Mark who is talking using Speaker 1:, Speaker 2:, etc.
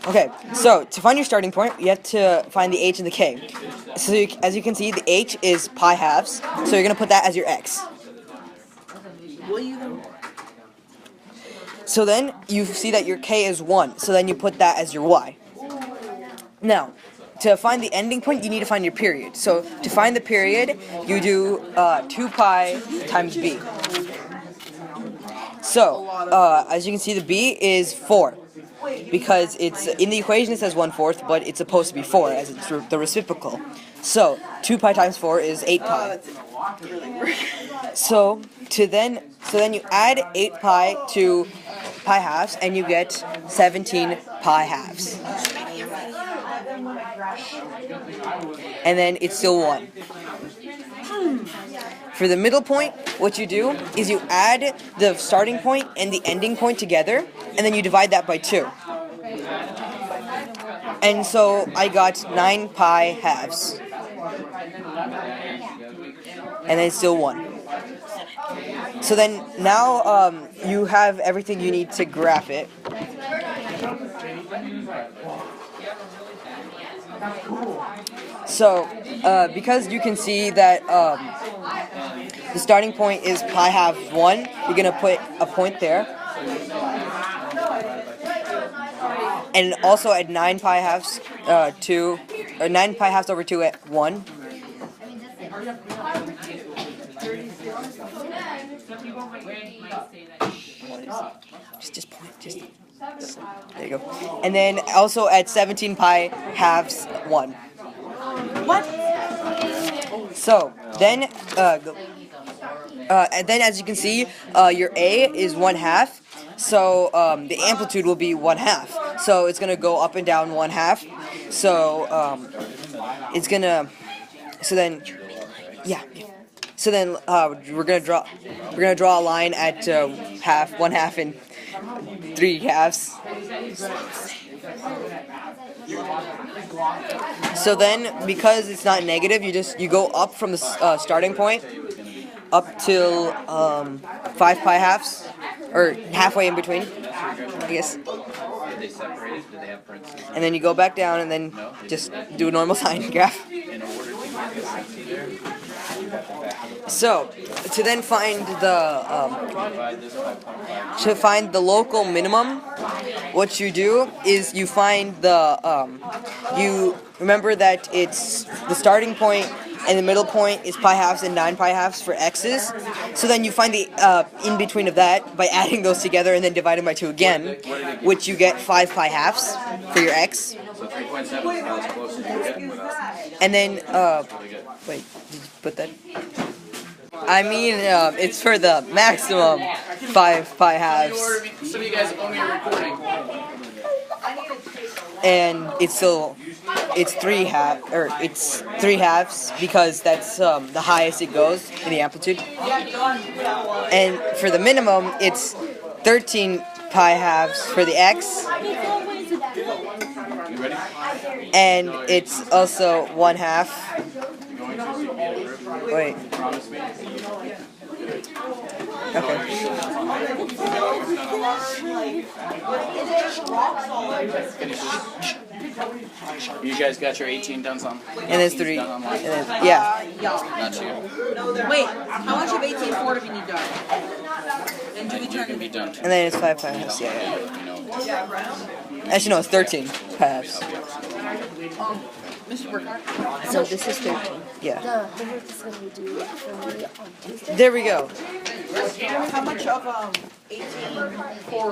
Speaker 1: Okay, so to find your starting point, you have to find the h and the k. So as you can see, the h is pi halves, so you're going to put that as your x. So then you see that your k is 1, so then you put that as your y. Now, to find the ending point, you need to find your period. So to find the period, you do 2 pi times b. So, as you can see, the b is 4. Because it's in the equation it says 1/4, but it's supposed to be 4 as it's the reciprocal. So 2 pi times 4 is 8 pi. So then you add 8 pi to pi halves and you get 17 pi halves. And then it's still 1. For the middle point, what you do is you add the starting point and the ending point together, and then you divide that by 2. And so I got 9 pi halves. And then it's still 1. So then now you have everything you need to graph it. So because you can see that the starting point is pi halves 1, you're going to put a point there. And also at 9 pi halves 2, or 9 pi halves over 2 at 1. Just point, there you go. And then also at 17 pi halves 1. What? So then, and then as you can see, your A is 1/2. So the amplitude will be 1/2. So it's gonna go up and down 1/2. So it's gonna. So then, yeah. So then we're gonna draw a line at 1/2 and 3 halves. So then, because it's not negative, you go up from the starting point up till 5 pi halves, or halfway in between, I guess. And then you go back down, and then just do a normal sine graph. So, to then find the local minimum, what you do is you find you remember that it's the starting point and the middle point is pi halves and 9 pi halves for x's. So then you find the in between of that by adding those together and then dividing by 2 again, which you get 5 pi halves for your x. And then, wait, did you put that? I mean, it's for the maximum 5 pi halves.
Speaker 2: Some of you guys owe me a recording.
Speaker 1: And it's 3 halves because that's the highest it goes in the amplitude. And for the minimum, it's 13 pi halves for the x. And it's also 1/2. Wait. Okay.
Speaker 2: You guys got your 18 done some?
Speaker 1: And there's 3. And then, yeah.
Speaker 2: Not you.
Speaker 3: Wait, how much of 18 do we need done? And do we turn
Speaker 2: Can be done.
Speaker 1: And then it's 5 pi halves. Yeah. Actually, no, it's 13 pi halves.
Speaker 3: Mr. Burkhardt?
Speaker 4: So this is 13.
Speaker 1: Yeah.
Speaker 4: The homework is going to do for me on Tuesday.
Speaker 1: There we go.
Speaker 3: How much of 18 for